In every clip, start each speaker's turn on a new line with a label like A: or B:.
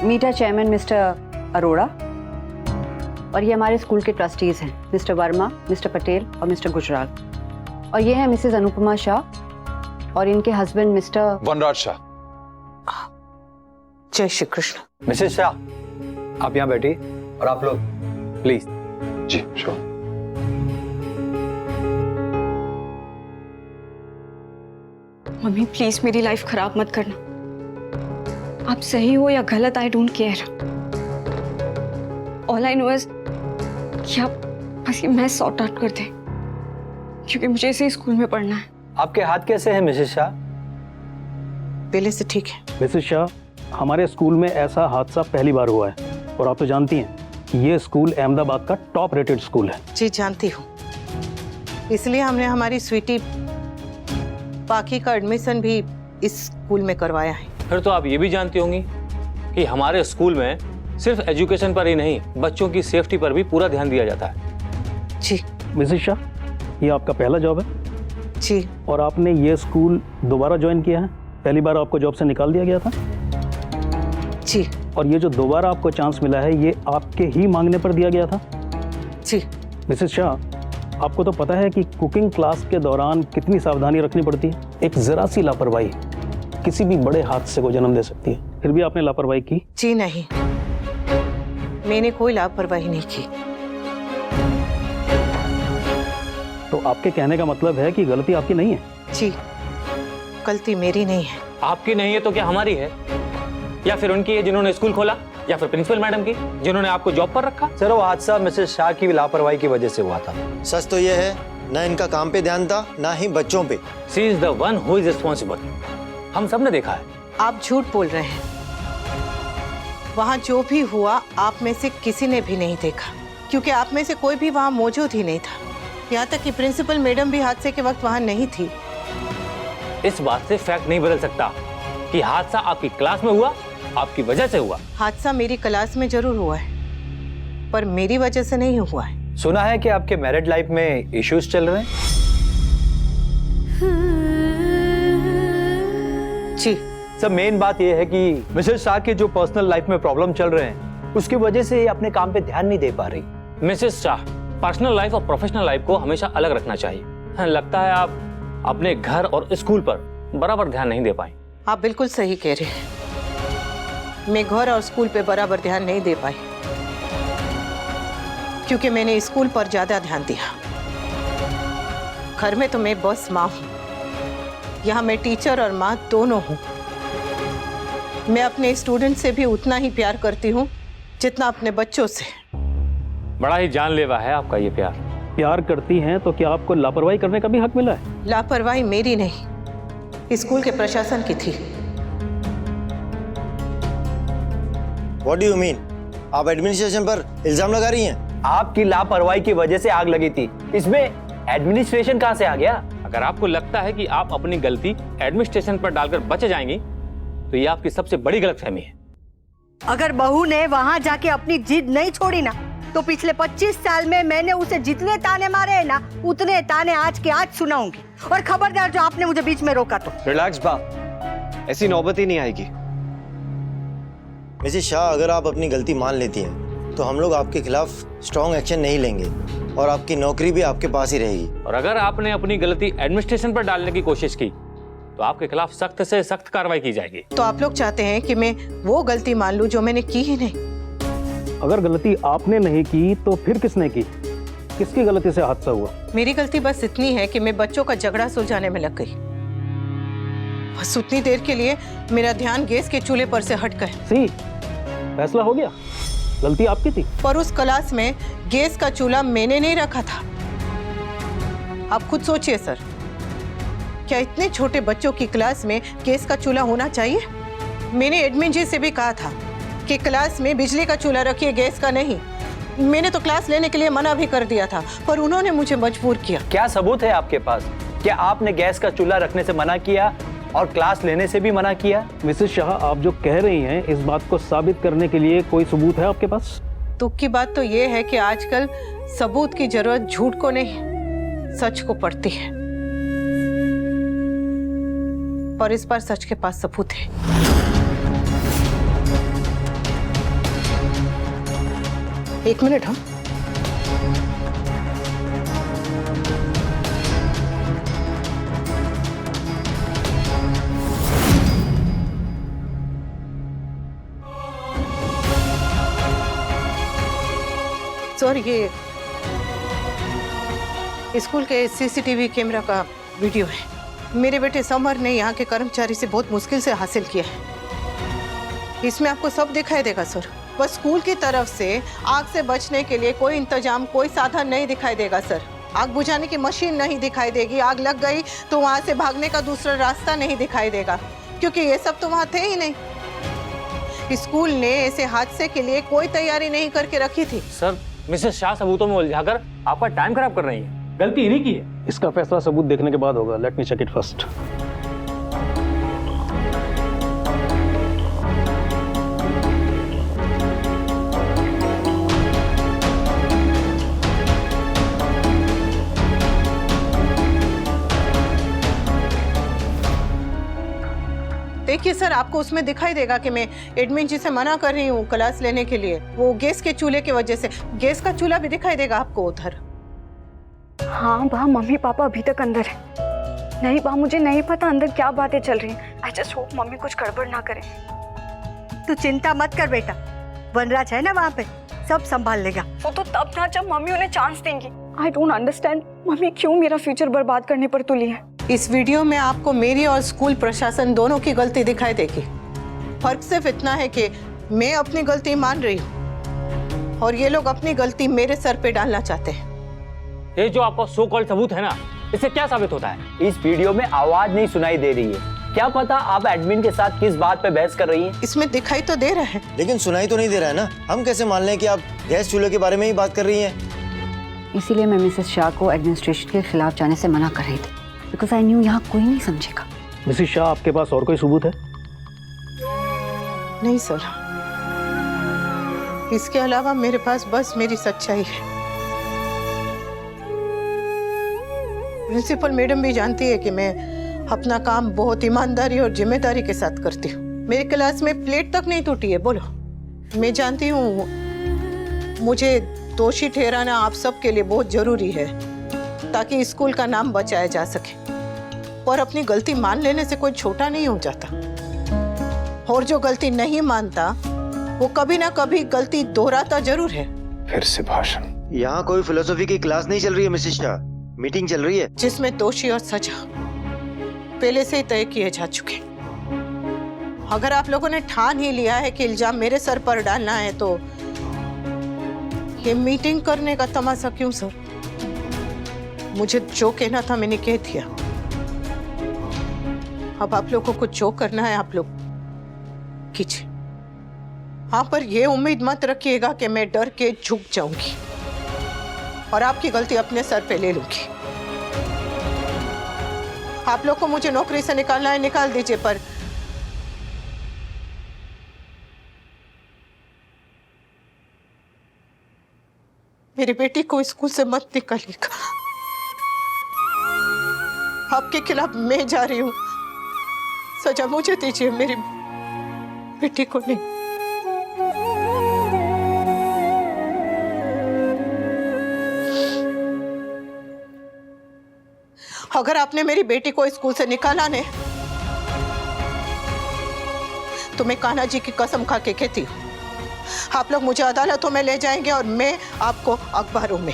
A: मीटा chairman mister Arora, और ये हमारे स्कूल के ट्रस्टीज हैं मिस्टर वर्मा, मिस्टर पटेल और मिस्टर गुजराल। और ये है मिसेस अनुपमा शाह और इनके हस्बैंड मिस्टर
B: वनराज शाह।
C: जय श्री कृष्ण।
D: मिसेस शाह, आप यहाँ बैठिए और आप लोग प्लीज।
B: जी श्योर।
E: मम्मी प्लीज मेरी लाइफ खराब मत करना। आप सही हो या गलत, I don't care. All I know is कि आप बस ये मैथ सॉर्ट आउट कर दें, क्योंकि मुझे इसी स्कूल में पढ़ना है।
D: आपके हाथ कैसे हैं मिसेस शाह?
C: पहले से ठीक है।
F: मिसेस शाह, हमारे स्कूल में ऐसा हादसा पहली बार हुआ है और आप तो जानती हैं कि ये स्कूल अहमदाबाद का टॉप रेटेड स्कूल है।
C: जी जानती हूँ, इसलिए हमने हमारी स्वीटी पाखी का एडमिशन भी इस स्कूल में करवाया है।
G: फिर तो आप ये भी जानती होंगी कि हमारे स्कूल में सिर्फ एजुकेशन पर ही नहीं, बच्चों की सेफ्टी पर भी पूरा ध्यान दिया जाता है।
C: जी।
F: मिसेस शाह, ये आपका पहला जॉब है?
C: जी।
F: और आपने ये स्कूल दोबारा ज्वाइन किया है? पहली बार आपको जॉब से निकाल दिया गया था?
C: जी।
F: और ये जो दोबारा आपको चांस मिला है, ये आपके ही मांगने पर दिया गया था?
C: जी।
F: मिसेस शाह, आपको तो पता है कि कुकिंग क्लास के दौरान कितनी सावधानी रखनी पड़ती है। एक जरा सी लापरवाही किसी भी बड़े हादसे को जन्म दे सकती है। फिर भी आपने लापरवाही की?
C: जी नहीं, मैंने कोई लापरवाही नहीं की।
F: तो आपके कहने का मतलब है कि गलती आपकी नहीं है?
C: जी, गलती मेरी नहीं है।
G: आपकी नहीं है तो क्या हमारी है? या फिर उनकी है जिन्होंने स्कूल खोला, या फिर प्रिंसिपल मैडम की जिन्होंने आपको जॉब पर रखा?
D: सर, वो हादसा मिसेस शाह की लापरवाही की वजह से हुआ था।
H: सच तो ये है, ना इनका काम पे ध्यान था, ना ही बच्चों पे।
G: She is the one who is responsible. हम सब ने देखा है।
C: आप झूठ बोल रहे हैं। वहाँ जो भी हुआ आप में से किसी ने भी नहीं देखा, क्योंकि आप में से कोई भी वहाँ मौजूद ही नहीं था। यहाँ तक कि प्रिंसिपल मैडम भी हादसे के वक्त वहाँ नहीं थी।
G: इस बात से फैक्ट नहीं बदल सकता कि हादसा आपकी क्लास में हुआ, आपकी वजह से हुआ।
C: हादसा मेरी क्लास में जरूर हुआ है, पर मेरी वजह से नहीं हुआ है।
D: सुना है कि आपके मैरिड लाइफ में इश्यूज चल रहे हैं?
C: जी।
D: सर, मेन बात यह है कि मिसेस शाह के जो पर्सनल लाइफ में प्रॉब्लम चल रहे हैं, उसकी वजह से ये अपने काम पे ध्यान नहीं दे पा रही।
G: मिसेस शाह, पर्सनल लाइफ और प्रोफेशनल लाइफ को हमेशा अलग रखना चाहिए। लगता है आप अपने घर और स्कूल पर बराबर ध्यान नहीं दे पाए।
C: आप बिल्कुल सही कह रहे हैं, मैं घर और स्कूल पे बराबर ध्यान नहीं दे पाई, क्योंकि मैंने स्कूल पर ज्यादा ध्यान दिया। घर में तो मैं बस माँ हूँ, यहाँ मैं टीचर और माँ दोनों हूँ। मैं अपने स्टूडेंट से भी उतना ही प्यार करती हूँ जितना अपने बच्चों से।
G: बड़ा ही जानलेवा है आपका ये प्यार।
F: प्यार करती हैं तो क्या आपको लापरवाही करने का भी हक मिला है?
C: लापरवाही मेरी नहीं, स्कूल के प्रशासन की थी।
H: What do you mean? आप एडमिनिस्ट्रेशन पर इल्जाम लगा रही हैं?
D: आपकी लापरवाही की वजह से आग लगी थी, इसमें एडमिनिस्ट्रेशन कहाँ से आ गया?
G: अगर आपको लगता है कि आप अपनी गलती एडमिनिस्ट्रेशन पर डालकर बच जाएंगी, तो ये आपकी सबसे बड़ी गलतफहमी है।
I: अगर बहू ने वहाँ जाके अपनी जिद नहीं छोड़ी ना, तो पिछले 25 साल में मैंने उसे जितने ताने मारे हैं ना, उतने ताने आज के आज सुनाऊंगी। और खबरदार जो आपने मुझे बीच में रोका तो।
J: रिलैक्स बा, ऐसी नौबत ही नहीं आएगी।
H: मिसेस शाह, अगर आप अपनी गलती मान लेती हैं तो हम लोग आपके खिलाफ स्ट्रॉन्ग एक्शन नहीं लेंगे और आपकी नौकरी भी आपके पास ही रहेगी।
G: और अगर आपने अपनी गलती एडमिनिस्ट्रेशन पर डालने की कोशिश की, तो आपके खिलाफ सख्त से सख्त कार्रवाई की जाएगी।
C: तो आप लोग चाहते हैं कि मैं वो गलती मान लूं जो मैंने की ही नहीं?
F: अगर गलती आपने नहीं की तो फिर किसने की? किसकी गलती से हादसा हुआ?
C: मेरी गलती बस इतनी है कि मैं बच्चों का झगड़ा सुलझाने में लग गई। बस उतनी देर के लिए मेरा ध्यान गैस के चूल्हे पर से हट गया।
F: सी, फैसला हो गया, गलती आपकी थी।
C: पर उस क्लास में गैस का चूल्हा मैंने नहीं रखा था। आप खुद सोचिए सर, क्या इतने छोटे बच्चों की क्लास में गैस का चूल्हा होना चाहिए? मैंने एडमिन जी से भी कहा था कि क्लास में बिजली का चूल्हा रखिए, गैस का नहीं। मैंने तो क्लास लेने के लिए मना भी कर दिया था, पर उन्होंने मुझे मजबूर किया।
D: क्या सबूत है आपके पास? क्या आपने गैस का चूल्हा रखने से मना किया और क्लास लेने से भी मना किया?
F: मिसेस शाह, आप जो कह रही हैं, इस बात को साबित करने के लिए कोई सबूत है आपके पास?
C: दुख की बात तो ये है कि आजकल सबूत की जरूरत झूठ को नहीं, सच को पड़ती है। पर इस बार सच के पास सबूत है। एक मिनट। हाँ, सर ये स्कूल के सीसीटीवी कैमरा का वीडियो है। मेरे बेटे समर ने यहाँ के कर्मचारी से बहुत मुश्किल से हासिल किया है। इसमें आपको सब दिखाई देगा सर। बस स्कूल की तरफ से आग से बचने के लिए कोई इंतजाम, कोई साधन नहीं दिखाई देगा सर। आग बुझाने की मशीन नहीं दिखाई देगी। आग लग गई तो वहाँ से भागने का दूसरा रास्ता नहीं दिखाई देगा, क्योंकि ये सब तो वहाँ थे ही नहीं। स्कूल ने ऐसे हादसे के लिए कोई तैयारी नहीं करके रखी थी।
G: सर, मिसेस शाह सबूतों में उलझाकर आपका टाइम खराब कर रही है। गलती इन्हीं की है।
F: इसका फैसला सबूत देखने के बाद होगा। Let me check it first.
C: देखिए सर, आपको उसमें दिखाई देगा कि मैं एडमिन जी से मना कर रही हूँ क्लास लेने के लिए, वो गैस के चूल्हे की वजह से। गैस का चूल्हा भी दिखाई देगा आपको उधर।
E: हाँ बा, मम्मी पापा अभी तक अंदर है। नहीं बा, मुझे नहीं पता अंदर क्या बातें चल रही हैं। आई जस्ट होप मम्मी कुछ गड़बड़ ना करें।
I: तू चिंता मत कर बेटा, वनराज है ना वहाँ पे, सब संभाल लेगा।
E: वो तो तब ना जब मम्मी उन्हें चांस देंगी। आई डोंट अंडरस्टैंड मम्मी क्यों मेरा फ्यूचर बर्बाद करने पर तुली है।
C: इस वीडियो में आपको मेरी और स्कूल प्रशासन दोनों की गलती दिखाई देगी। फर्क सिर्फ इतना है कि मैं अपनी गलती मान रही हूँ और ये लोग अपनी गलती मेरे सर पे डालना चाहते हैं।
G: ये जो आपका सो कॉल्ड सबूत है ना, इससे क्या साबित होता है?
D: इस वीडियो में आवाज नहीं सुनाई दे रही है। क्या पता आप एडमिन के साथ किस बात पे बहस कर रही हैं?
C: इसमें दिखाई तो दे रहा है,
H: लेकिन सुनाई तो नहीं दे रहा है ना। हम कैसे मान लें कि आप गैस चूल्हे के बारे में ही बात कर रही हैं?
A: इसीलिए मैं मिसेस शाह को एडमिनिस्ट्रेशन के खिलाफ जाने से मना कर रही थी, बिकॉज आई न्यू यहाँ कोई नहीं समझेगा।
F: मिसेस शाह, आपके पास और कोई सबूत है?
C: नहीं सर, इसके अलावा मेरे पास बस मेरी सच्चाई है। प्रिंसिपल मैडम भी जानती है कि मैं अपना काम बहुत ईमानदारी और जिम्मेदारी के साथ करती हूँ। मेरी क्लास में प्लेट तक नहीं टूटी है। बोलो, मैं जानती हूँ मुझे दोषी ठहराना आप सबके लिए बहुत जरूरी है ताकि स्कूल का नाम बचाया जा सके, पर अपनी गलती मान लेने से कोई छोटा नहीं हो जाता। और जो गलती नहीं मानता वो कभी ना कभी गलती दोहराता जरूर है।
J: फिर से भाषण।
H: यहाँ कोई फिलोसफी की क्लास नहीं चल रही है मिसेस शाह, मीटिंग चल रही है
C: जिसमें दोषी और सजा पहले से ही तय किए जा चुके। अगर आप लोगों ने ठान ही लिया है कि इल्जाम मेरे सर पर डालना है तो ये मीटिंग करने का तमाशा क्यों सर? मुझे जो कहना था मैंने कह दिया। अब आप लोगों को जो करना है आप लोग कीजिए। हाँ, पर ये उम्मीद मत रखिएगा कि मैं डर के झुक जाऊंगी और आपकी गलती अपने सर पे ले लूंगी। आप लोग को मुझे नौकरी से निकालना है, निकाल दीजिए, पर मेरी बेटी को स्कूल से मत निकालिएगा। आपके खिलाफ मैं जा रही हूँ, सजा मुझे दीजिए, मेरी बेटी को नहीं। अगर आपने मेरी बेटी को स्कूल से निकाला ने तो मैं कान्हा जी की कसम खा के कहती हूँ, आप लोग मुझे अदालतों में ले जाएंगे और मैं आपको अखबारों में।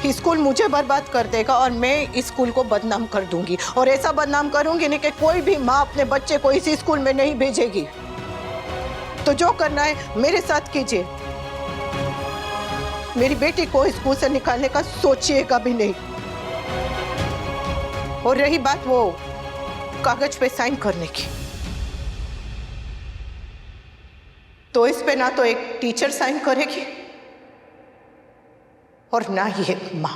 C: स्कूल मुझे बर्बाद कर देगा और मैं स्कूल को बदनाम कर दूंगी, और ऐसा बदनाम करूंगी नहीं कि कोई भी माँ अपने बच्चे को इस स्कूल में नहीं भेजेगी। तो जो करना है मेरे साथ कीजिए, मेरी बेटी को स्कूल से निकालने का सोचिएगा भी नहीं। और रही बात वो कागज पे साइन करने की, तो इस पे ना तो एक टीचर साइन करेगी और ना ही एक मां।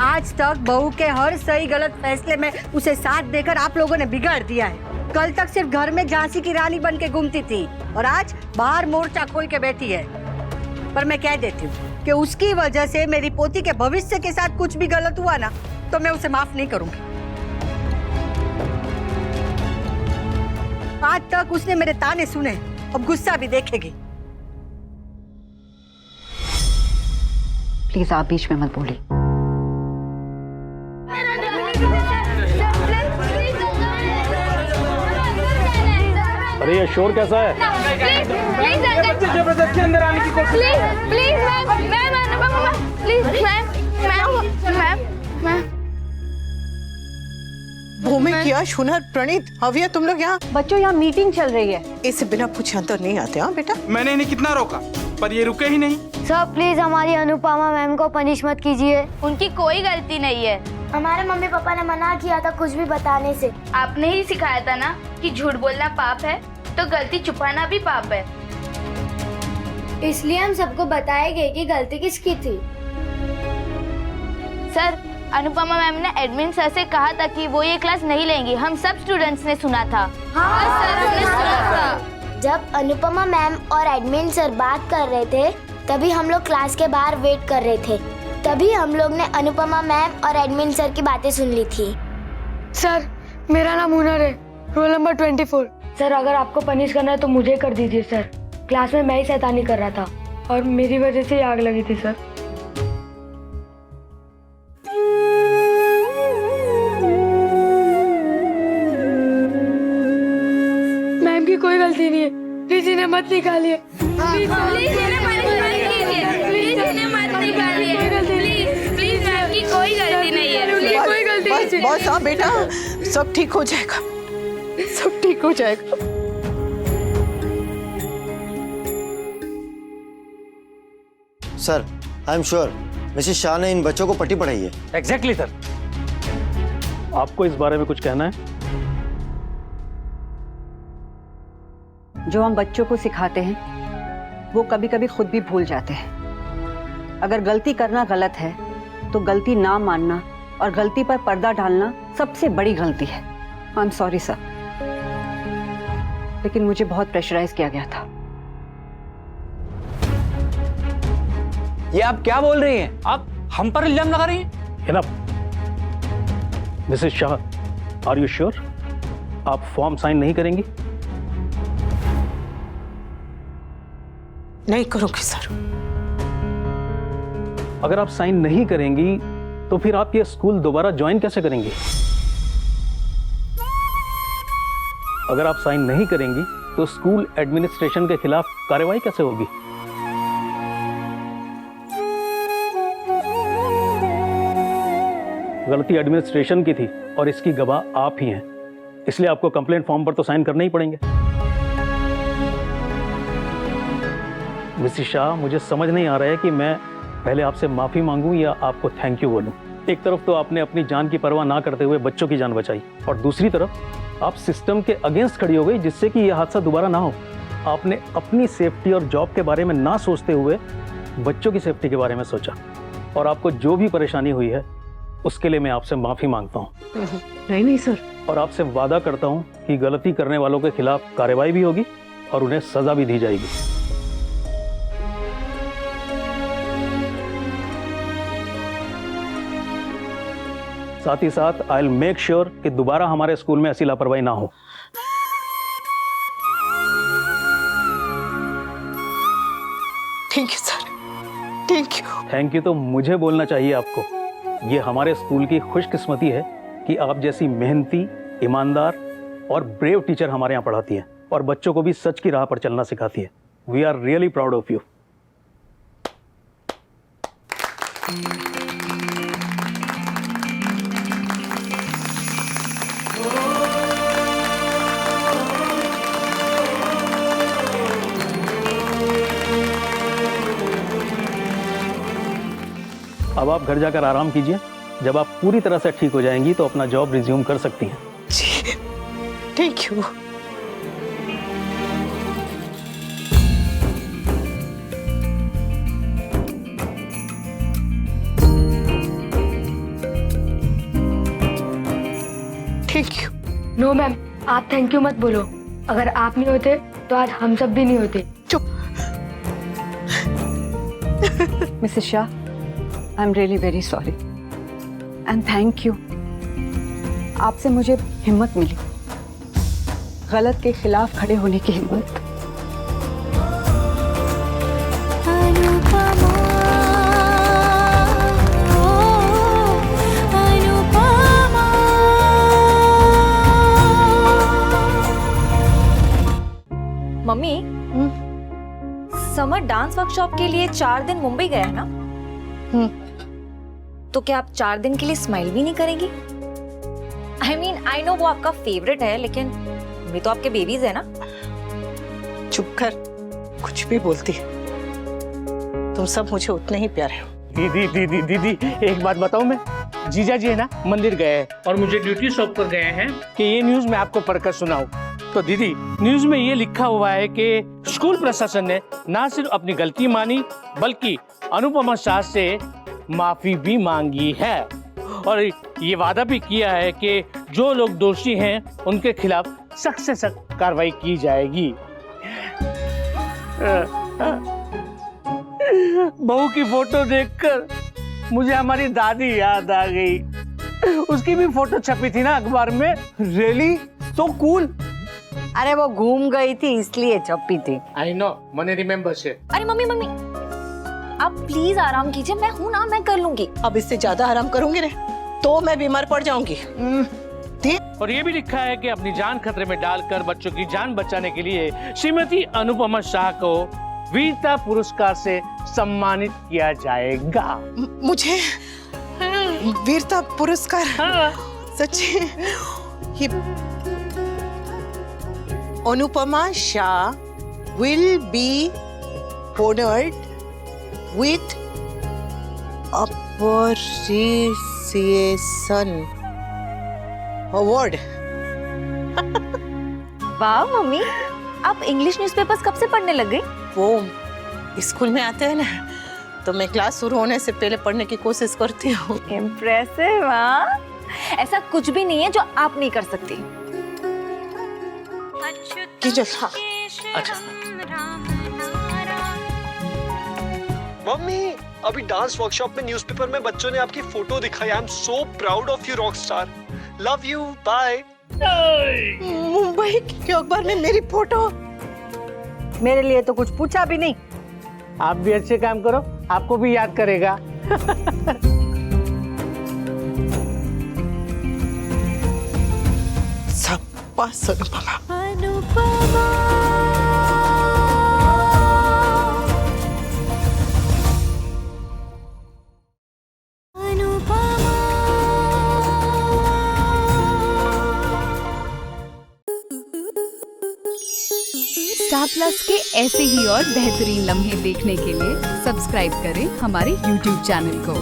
I: आज तक बहू के हर सही गलत फैसले में उसे साथ देकर आप लोगों ने बिगाड़ दिया है। कल तक सिर्फ घर में झांसी की रानी बन के घूमती थी और आज बाहर मोर्चा खोल के बैठी है। पर मैं कह देती हूँ कि उसकी वजह से मेरी पोती के भविष्य के साथ कुछ भी गलत हुआ ना तो मैं उसे माफ नहीं करूंगी। आज तक उसने मेरे ताने सुने, अब गुस्सा भी देखेगी।
A: प्लीज आप बीच में मत बोलिए।
F: अरे ये शोर कैसा है?
B: जबरदस्ती अंदर आने की कोशिश। Please ma'am.
C: भूमि, यश, हुनर, प्रणीत, हविया, तुम लोग यहाँ?
A: बच्चों यहाँ मीटिंग चल रही है।
C: इससे बिना पूछे अंदर नहीं आते। हाँ बेटा,
B: मैंने इन्हें कितना रोका पर ये रुके ही नहीं।
K: सर प्लीज हमारी अनुपमा मैम को पनिश मत कीजिए।
L: उनकी कोई गलती नहीं है।
K: हमारे मम्मी पापा ने मना किया था कुछ भी बताने से।
L: आपने ही सिखाया था ना कि झूठ बोलना पाप है, तो गलती छुपाना भी पाप है।
K: इसलिए हम सबको बताएंगे कि गलती किसकी थी।
L: सर, अनुपमा मैम ने एडमिन सर से कहा था कि वो ये क्लास नहीं लेंगी। हम सब स्टूडेंट्स ने सुना था। हाँ सर, हमने सुना था।
K: जब अनुपमा मैम और एडमिन सर बात कर रहे थे तभी हम लोग क्लास के बाहर वेट कर रहे थे। तभी हम लोग ने अनुपमा मैम और एडमिन सर की बातें सुन ली थी।
E: सर मेरा नाम हुनर है, रोल नंबर 24। सर अगर आपको पनिश करना है तो मुझे कर दीजिए सर। क्लास में मैं ही शैतानी कर रहा था और मेरी वजह से ही आग लगी थी सर। मैम की कोई गलती नहीं है, प्लीज इन्हें मत निकालिए।
L: प्लीज मैम की कोई गलती नहीं है।
E: कोई गलती नहीं है।
C: बस हाँ बेटा, सब ठीक हो जाएगा, सब ठीक हो जाएगा।
H: Sir, I am sure Mrs Shah ने इन बच्चों को पट्टी पढ़ाई है।
G: Exactly sir.
F: आपको इस बारे में कुछ कहना है?
A: जो हम बच्चों को सिखाते हैं वो कभी कभी खुद भी भूल जाते हैं। अगर गलती करना गलत है तो गलती ना मानना और गलती पर पर्दा डालना सबसे बड़ी गलती है। आई एम सॉरी सर, लेकिन मुझे बहुत प्रेशराइज किया गया था।
D: ये आप क्या बोल रही हैं?
G: आप हम पर इल्जाम लगा रही हैं?
F: Enough. Mrs Shah, are you sure आप फॉर्म साइन नहीं करेंगी?
C: नहीं करूंगी सर।
F: अगर आप साइन नहीं करेंगी तो फिर आप ये स्कूल दोबारा ज्वाइन कैसे करेंगी? अगर आप साइन नहीं करेंगी तो स्कूल एडमिनिस्ट्रेशन के खिलाफ कार्रवाई कैसे होगी? गलती एडमिनिस्ट्रेशन की थी और इसकी गवाह आप ही हैं, इसलिए आपको कंप्लेंट फॉर्म पर तो साइन करने ही पड़ेंगे। मिसेस शाह, मुझे समझ नहीं आ रहा है कि मैं पहले आपसे माफी मांगूं या आपको थैंक यू बोलूं। एक तरफ तो आपने अपनी जान की परवाह ना करते हुए बच्चों की जान बचाई और दूसरी तरफ आप सिस्टम के अगेंस्ट खड़ी हो गई जिससे कि यह हादसा दोबारा ना हो। आपने अपनी सेफ्टी और जॉब के बारे में ना सोचते हुए बच्चों की सेफ्टी के बारे में सोचा और आपको जो भी परेशानी हुई है उसके लिए मैं आपसे माफी मांगता हूँ।
C: नहीं सर।
F: और आपसे वादा करता हूँ कि गलती करने वालों के खिलाफ कार्रवाई भी होगी और उन्हें सजा भी दी जाएगी। साथ ही साथ आई विल मेक श्योर कि दोबारा हमारे स्कूल में ऐसी लापरवाही ना हो।
C: Thank you sir, thank you.
F: Thank you तो मुझे बोलना चाहिए आपको। ये हमारे स्कूल की खुशकिस्मती है कि आप जैसी मेहनती, ईमानदार और ब्रेव टीचर हमारे यहाँ पढ़ाती है और बच्चों को भी सच की राह पर चलना सिखाती है। We are really proud of you. अब आप घर जाकर आराम कीजिए। जब आप पूरी तरह से ठीक हो जाएंगी तो अपना जॉब रिज्यूम कर सकती हैं।
C: जी, thank you. Thank you.
E: No ma'am, आप थैंक यू मत बोलो। अगर आप नहीं होते तो आज हम सब भी नहीं होते।
C: चुप।
A: Mrs Shah, I am really very sorry and thank you. आपसे मुझे हिम्मत मिली। गलत के खिलाफ खड़े होने की हिम्मत।
M: मम्मी, समर डांस वर्कशॉप के लिए 4 दिन मुंबई गए हैं ना? तो क्या आप 4 दिन के लिए स्माइल भी नहीं करेंगी? I mean, I know वो आपका फेवरेट है, लेकिन भी तो आपके बेबीज है ना?
C: चुप कर, कुछ भी बोलती। तुम सब मुझे उतने ही प्यारे हो।
N: दीदी दीदी दीदी, एक बात बताऊं मैं? जीजा जी है ना, मंदिर गए हैं और मुझे ड्यूटी सौंप कर गए हैं कि ये न्यूज मैं आपको पढ़कर सुनाऊं। तो दीदी, न्यूज में ये लिखा हुआ है कि स्कूल प्रशासन ने ना सिर्फ अपनी गलती मानी, बल्कि अनुपमा शाह से माफी भी मांगी है और ये वादा भी किया है कि जो लोग दोषी हैं उनके खिलाफ सख्त से सख्त कार्रवाई की जाएगी। बहू की फोटो देखकर मुझे हमारी दादी याद आ गई। उसकी भी फोटो छपी थी ना अखबार में।
D: रियली? So cool.
I: अरे वो घूम गई थी इसलिए छपी थी।
N: आई नो, मने रिमेम्बर से।
M: अरे मम्मी मम्मी, आप प्लीज आराम कीजिए, मैं हूं ना, मैं कर लूंगी।
C: अब इससे ज्यादा आराम करूंगी ना तो मैं बीमार पड़ जाऊंगी।
N: और ये भी लिखा है कि अपनी जान खतरे में डालकर बच्चों की जान बचाने के लिए श्रीमती अनुपमा शाह को वीरता पुरस्कार से सम्मानित किया जाएगा।
C: मुझे वीरता पुरस्कार?
N: हाँ।
C: सच्ची? ये Anupama Shah will be honored with appreciation award।
M: वाह मम्मी, आप इंग्लिश न्यूज़पेपर्स कब से पढ़ने लग गई?
C: वो स्कूल में आते हैं ना, तो मैं क्लास शुरू होने से पहले पढ़ने की कोशिश करती हूँ।
M: इम्प्रेसिव। हाँ, ऐसा कुछ भी नहीं है जो आप नहीं कर सकती।
N: अच्छा।
D: मम्मी, अभी डांस वर्कशॉप में न्यूज़पेपर में बच्चों ने आपकी फोटो दिखाई। I am so proud of you rock star. Love you, bye.
C: Mumbai के अखबार में मेरी फोटो?
I: मेरे लिए तो कुछ पूछा भी नहीं।
N: आप भी अच्छे काम करो, आपको भी याद करेगा।
C: शाबाश अनुपमा।
O: स्टार प्लस के ऐसे ही और बेहतरीन लम्हे देखने के लिए सब्सक्राइब करें हमारे YouTube चैनल को।